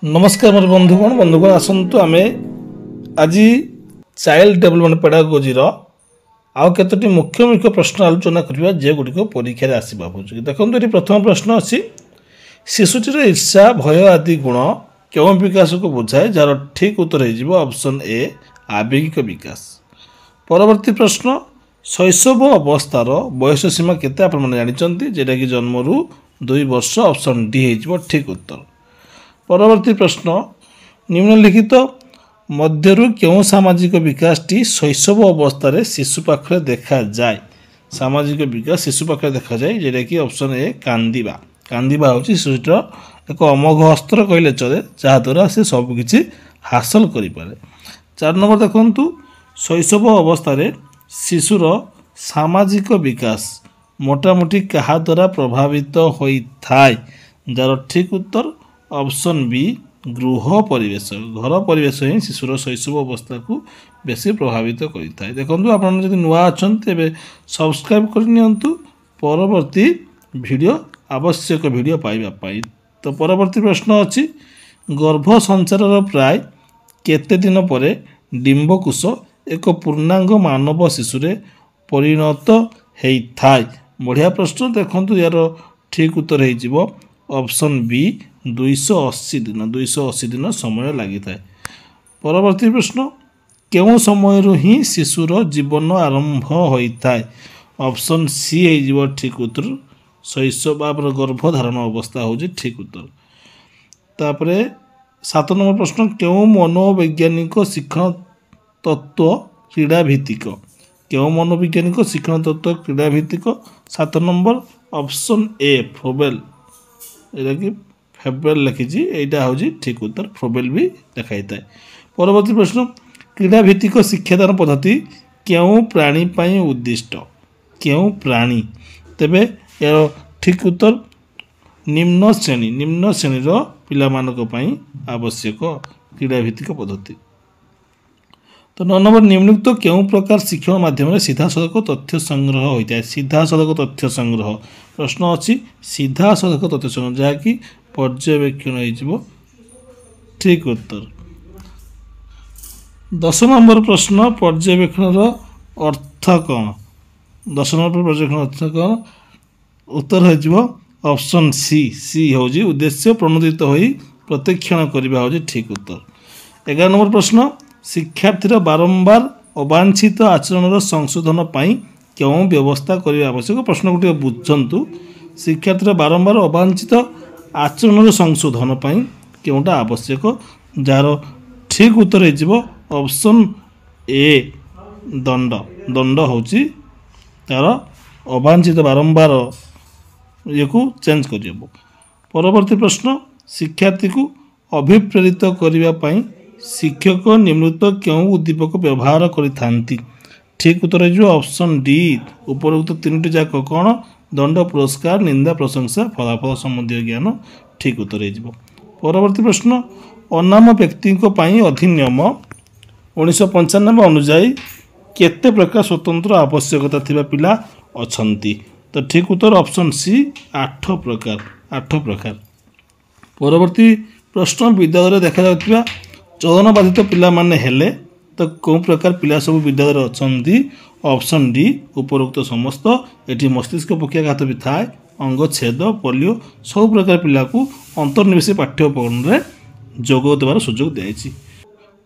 नमस्कार मोर बंधुगण आसतु आम आज चाइल्ड डेभलपमेंट पेडागोजी आउ केतोटी मुख्य मुख्य प्रश्न आलोचना करबा जे गुडी को परीक्षा रे आसी बाबू देखंतु एटी प्रथम प्रश्न अछि शिशुटीर ईर्ष्या भय आदि गुण केउं विकास को बुझाए जार ठीक उत्तर हे जिवो ऑप्शन ए आवेगिक विकास। परवर्ती प्रश्न शैशव अवस्थार बयस सीमा केते आपण माने जानिचंती जेटा कि जन्मरू 2 वर्ष ऑप्शन डी हे जिवो ठीक उत्तर। परवर्ती प्रश्न निम्नलिखित मध्यरु क्यों सामाजिक विकासटी शैशव अवस्था शिशु पाखे देखा जाए सामाजिक विकास शिशु पाखे देखा जाए जेटा कि ऑप्शन ए कांदिबा कांदिबा होची शिशुटर एक अमोघ अस्त्र कहले चले जहाद्वारा से सबकिछि हासिल करि पारे। 4 नंबर देखंतु शैशव अवस्था शिशुर सामाजिक विकास मोटामोटी कहा द्वारा प्रभावित होई थाए जार ठीक उत्तर ऑप्शन बी गृह परिवेश घर परिवेश ही शिशुर शैशव अवस्था को बेसी प्रभावित करिथाय। देखंतु आपन जदि नुआ अछन तेबे सब्सक्राइब करनियंतु परवर्ती वीडियो आवश्यक वीडियो पाइबा पाई। तो परवर्ती प्रश्न अछि गर्भ संचारर प्राय केते दिन परे डिंबकोश एक पूर्णांग मानव शिशुरे परिणत हेई थाय। बढ़िया प्रश्न देखंतु यार ठीक उत्तर हे जिवो ऑप्शन बी 280 दिन समय लगी था। परवर्ती प्रश्न केउं समय ही शिशुर जीवन आरंभ होता है ऑप्शन सी हो ठीक उत्तर शैशव गर्भधारण अवस्था हो ठीक उत्तर। तापरे 7 नंबर प्रश्न केउं मनोवैज्ञानिक शिक्षण तत्व क्रीड़ा भित्तिक केउं मनोवैज्ञानिक शिक्षण तत्व क्रीड़ा भित्तिक 7 नंबर ऑप्शन ए फ्रोबेल एटा कि फेब्रुआरी लिखी यहाँ हूँ ठीक उत्तर फ्रोबेल भी देखाई था। परवर्ती प्रश्न क्रीड़ा भित्तिक शिक्षादान पद्धति क्यों प्राणी पाई उद्दिष्ट क्यों प्राणी तेबे यार ठीक उत्तर निम्न श्रेणी पिला मानक पई आवश्यक क्रीड़ा भित्तिक पद्धति। तो 9 नंबर निम्नलिखित केउं प्रकार शिक्षण माध्यम सीधा सड़क तथ्य संग्रह होता है सीधा सड़क तथ्य संग्रह प्रश्न अच्छी सीधा सड़क तथ्य संग्रह जहाँकि पर्यवेक्षण हो ठीक उत्तर। 10 नंबर प्रश्न पर्यवेक्षण अर्थ कौन 10 नंबर पर्यवेक्षण अर्थ कौन उत्तर हो ऑप्शन सी हूँ उद्देश्य प्रणोदित हो प्रत्यक्षण करवा हूँ ठीक उत्तर। 11 नंबर प्रश्न शिक्षार्थीर बारंबार अवांछित आचरण संशोधन पाई क्यों व्यवस्था करने आवश्यक प्रश्न गोटे बुझंतु शिक्षार्थीर बारंबार अवांछित आचरण संशोधन पाई क्योंटा आवश्यक जार ठीक उत्तर हो ऑप्शन ए दंड दंड हूँ तार अवांछित बारंबार ये को चेंज कर। परवर्ती प्रश्न शिक्षार्थी को अभिप्रेरित करने शिक्षक निम्नलिखित क्यों उद्दीपक व्यवहार करिथांती ठीक उत्तर हो ऑप्शन डी उपरोक्त 3टी जाक कौन दंड पुरस्कार निंदा प्रशंसा फलाफल संबंधी ज्ञान ठीक उत्तर हो। परवर्ती प्रश्न अनाम व्यक्ति अधिनियम 1995 अनुजाई केते प्रकार स्वतंत्र आवश्यकता थिबा पिला अछंती तो ठीक उत्तर ऑप्शन सी 8 प्रकार। परवर्ती प्रश्न विद्यालय देखा जाउथिबा चलन बाधित पिला माने हेले तो कौ प्रकार पिला सब विद्यालय अछंती ऑप्शन डी उपरोक्त समस्त एटी मस्तिष्क पक्षाघात भी थाए अंग छेद पोलियो सब प्रकार पिला को अंतर्निवेशी पाठ्यक्रम में जोग देवार सुजोग दिखाई।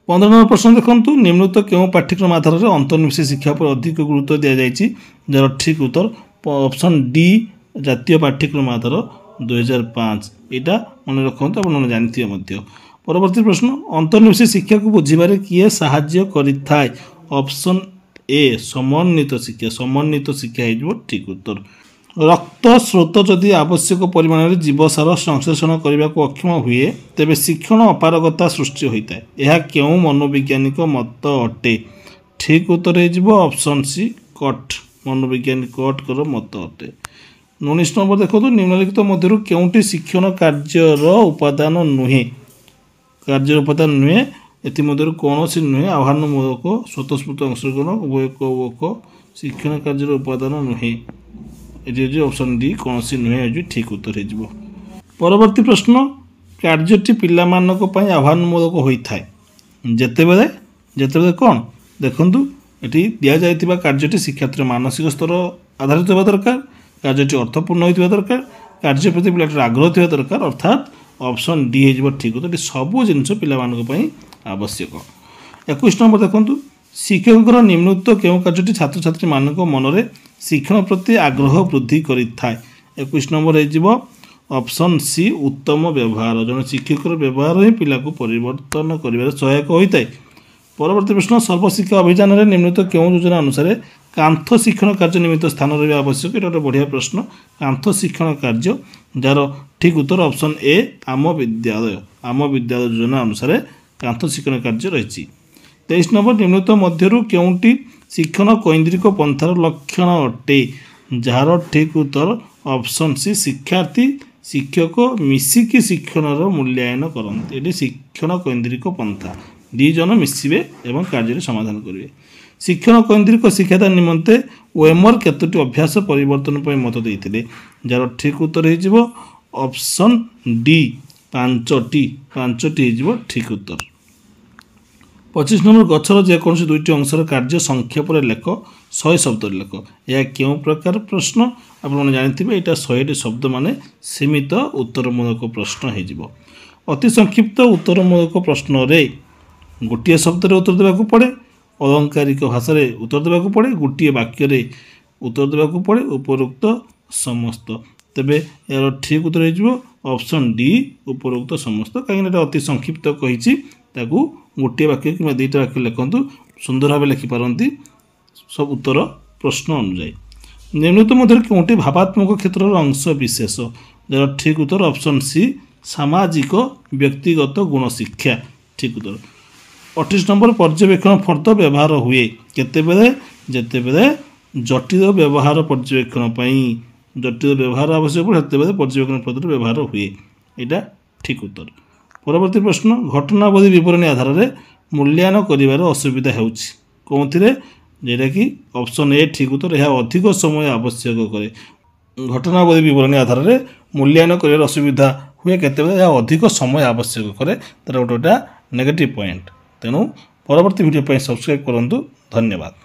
15 नंबर प्रश्न देखंतु निम्नलिखित केउं पाठ्यक्रम आधार में अंतर्निवेशी शिक्षा पर अधिक गुरुत्व दिया जायछि जार ठीक उत्तर ऑप्शन डी जातीय पाठ्यक्रम आधार 2005 यहाँ मन रखते आप जानते मध्य। परवर्ती प्रश्न अंतर्निवेशी शिक्षा को बुझे किए साहाय्य करिथाय ऑप्शन ए समन्वित शिक्षा हो ठीक उत्तर। रक्त स्रोत जदि आवश्यक परिमाण में जीवसार संश्लेषण करने को अक्षम हुए तेबे शिक्षण अपारगता सृष्टि होता है यह क्यों मनोवैज्ञानिक मत अटे ठीक उत्तर हो ऑप्शन सी कट मनोवैज्ञानिक कट मत अटे। 19 नंबर देखो निम्नलिखित मध्य केउंटी शिक्षण कार्यर उपादान नुहे एमध्य कौन सी नुहे आह्वानमूलक स्वतःस्फूर्त अंशग्रहण उभयक शिक्षण कार्यर उपादान नुहे ये ऑप्शन डी कौन सी नुहे ठीक उत्तर हो। परवर्ती प्रश्न କାର୍ଯ୍ୟଟି ପିଲାମାନଙ୍କ ପାଇଁ ଆହ୍ୱାନମୂଳକ ହୋଇଥାଏ ଯେତେବେଳେ ଯେତେବେଳେ କ'ଣ ଦେଖନ୍ତୁ ଏଠି ଦିଆଯାଇଥିବା କାର୍ଯ୍ୟଟି ଶିକ୍ଷାର୍ଥୀର ମାନସିକ ସ୍ତର ଆଧାରିତ ହେବା ଦରକାର, କାର୍ଯ୍ୟଟି ଅର୍ଥପୂର୍ଣ୍ଣ ହୋଇଥିବା ଦରକାର, କାର୍ଯ୍ୟ ପ୍ରତି ପିଲାଟିର ଆଗ୍ରହ ଥିବା ଦରକାର, ଅର୍ଥାତ୍ ଅପସନ୍ ଡି ହେଇଯିବ ଠିକ୍ ଉତ୍ତର। ଏଠି ସବୁ ଜିନିଷ ପିଲାମାନଙ୍କ ପାଇଁ ଆବଶ୍ୟକ। 21 ନମ୍ବର ଦେଖନ୍ତୁ, ଶିକ୍ଷକଙ୍କର ନିମ୍ନୋକ୍ତ କେଉଁ କାର୍ଯ୍ୟଟି ଛାତ୍ରଛାତ୍ରୀମାନଙ୍କ ମନରେ ଶିକ୍ଷଣ ପ୍ରତି ଆଗ୍ରହ ବୃଦ୍ଧି କରିଥାଏ? 21 ନମ୍ବର ହେଇଯିବ ଅପସନ୍ ସି ଉତ୍ତମ ବ୍ୟବହାର। ଜଣେ ଶିକ୍ଷକର ବ୍ୟବହାର ହିଁ ପିଲାକୁ ପରିବର୍ତ୍ତନ କରିବାରେ ସହାୟକ ହୋଇଥାଏ। ପରବର୍ତ୍ତୀ ପ୍ରଶ୍ନ, ସର୍ବଶିକ୍ଷା ଅଭିଯାନରେ ନିମ୍ନୋକ୍ତ କେଉଁ ଯୋଜନା ଅନୁସାରେ କାନ୍ଥ ଶିକ୍ଷଣ କାର୍ଯ୍ୟ ନିମିତ୍ତ ସ୍ଥାନ ରହିବା ଆବଶ୍ୟକ? ଏଇଟା ଗୋଟେ ବଢ଼ିଆ ପ୍ରଶ୍ନ। କାନ୍ଥ ଶିକ୍ଷଣ କାର୍ଯ୍ୟ, ଯାହାର ଠିକ୍ ଉତ୍ତର ଅପସନ୍ ଏ ଆମ ବିଦ୍ୟାଳୟ ଯୋଜନା ଅନୁସାରେ କାନ୍ଥ ଶିକ୍ଷଣ କାର୍ଯ୍ୟ ରହିଛି। 23 ନମ୍ବର, ନିମ୍ନୋକ୍ତ ମଧ୍ୟରୁ କେଉଁଟି ଶିକ୍ଷଣ କୈନ୍ଦ୍ରିକ ପନ୍ଥାର ଲକ୍ଷଣ ଅଟେ? ଯାହାର ଠିକ୍ ଉତ୍ତର ଅପସନ୍ ସି ଶିକ୍ଷାର୍ଥୀ ଶିକ୍ଷକ ମିଶିକି ଶିକ୍ଷଣର ମୂଲ୍ୟାୟନ କରନ୍ତି। ଏଠି ଶିକ୍ଷଣ କୈନ୍ଦ୍ରିକ ପନ୍ଥା, ଦୁଇ ଜଣ ମିଶିବେ ଏବଂ କାର୍ଯ୍ୟରେ ସମାଧାନ କରିବେ। ଶିକ୍ଷଣ କୈନ୍ଦ୍ରିକ ଶିକ୍ଷାଦାନ ନିମନ୍ତେ ୱେମର କେତୋଟି ଅଭ୍ୟାସ ପରିବର୍ତ୍ତନ ପାଇଁ ମତ ଦେଇଥିଲେ? ଯାହାର ଠିକ୍ ଉତ୍ତର ହେଇଯିବ ଅପସନ୍ ଡି 5ଟି ହେଇଯିବ ଠିକ୍ ଉତ୍ତର। 25 ନମ୍ବର, ଗଛର ଯେକୌଣସି ଦୁଇଟି ଅଂଶର କାର୍ଯ୍ୟ ସଂକ୍ଷେପରେ ଲେଖ, 100 ଶବ୍ଦରେ ଲେଖ। ଏହା କେଉଁ ପ୍ରକାର ପ୍ରଶ୍ନ? ଆପଣମାନେ ଜାଣିଥିବେ ଏଇଟା 100ଟି ଶବ୍ଦ ମାନେ ସୀମିତ ଉତ୍ତରମୂଳକ ପ୍ରଶ୍ନ ହେଇଯିବ। ଅତି ସଂକ୍ଷିପ୍ତ ଉତ୍ତରମୂଳକ ପ୍ରଶ୍ନରେ ଗୋଟିଏ ଶବ୍ଦରେ ଉତ୍ତର ଦେବାକୁ ପଡ଼େ, ଅଳଙ୍କାରିକ ଭାଷାରେ ଉତ୍ତର ଦେବାକୁ ପଡ଼େ, ଗୋଟିଏ ବାକ୍ୟରେ ଉତ୍ତର ଦେବାକୁ ପଡ଼େ, ଉପରୋକ୍ତ ସମସ୍ତ। ତେବେ ଏହାର ଠିକ୍ ଉତ୍ତର ହେଇଯିବ ଅପସନ୍ ଡି ଉପରୋକ୍ତ ସମସ୍ତ। କାହିଁକିନା ଏଇଟା ଅତି ସଂକ୍ଷିପ୍ତ କହିଛି, ତାକୁ ଗୋଟିଏ ବାକ୍ୟ କିମ୍ବା ଦୁଇଟା ବାକ୍ୟ ଲେଖନ୍ତୁ, ସୁନ୍ଦର ଭାବେ ଲେଖିପାରନ୍ତି ସବୁ ଉତ୍ତର ପ୍ରଶ୍ନ ଅନୁଯାୟୀ। ନିମ୍ନୋକ୍ତ ମଧ୍ୟରେ କେଉଁଟି ଭାବାତ୍ମକ କ୍ଷେତ୍ରର ଅଂଶ ବିଶେଷ? ଯାହାର ଠିକ୍ ଉତ୍ତର ଅପସନ୍ ସି ସାମାଜିକ ବ୍ୟକ୍ତିଗତ ଗୁଣ ଶିକ୍ଷା ଠିକ୍ ଉତ୍ତର। 28 ନମ୍ବର, ପର୍ଯ୍ୟବେକ୍ଷଣ ଫର୍ଦ୍ଦ ବ୍ୟବହାର ହୁଏ କେତେବେଳେ? ଯେତେବେଳେ ଜଟିଳ ବ୍ୟବହାର ପର୍ଯ୍ୟବେକ୍ଷଣ ପାଇଁ ଜଟିଳ ବ୍ୟବହାର ଆବଶ୍ୟକ ପଡ଼େ ସେତେବେଳେ ପର୍ଯ୍ୟବେକ୍ଷଣ ଫର୍ଦ୍ଦର ବ୍ୟବହାର ହୁଏ। ଏଇଟା ଠିକ୍ ଉତ୍ତର। ପରବର୍ତ୍ତୀ ପ୍ରଶ୍ନ, ଘଟଣାବଳୀ ବିବରଣୀ ଆଧାରରେ ମୂଲ୍ୟାୟନ କରିବାର ଅସୁବିଧା ହେଉଛି କେଉଁଥିରେ? ଯେଉଁଟାକି ଅପସନ୍ ଏ ଠିକ୍ ଉତ୍ତର। ଏହା ଅଧିକ ସମୟ ଆବଶ୍ୟକ କରେ। ଘଟଣାବଳୀ ବିବରଣୀ ଆଧାରରେ ମୂଲ୍ୟାୟନ କରିବାର ଅସୁବିଧା ହୁଏ କେତେବେଳେ? ଏହା ଅଧିକ ସମୟ ଆବଶ୍ୟକ କରେ। ତା'ର ଗୋଟେ ନେଗେଟିଭ୍ ପଏଣ୍ଟ। ତେଣୁ ପରବର୍ତ୍ତୀ ଭିଡ଼ିଓ ପାଇଁ ସବସ୍କ୍ରାଇବ୍ କରନ୍ତୁ। ଧନ୍ୟବାଦ।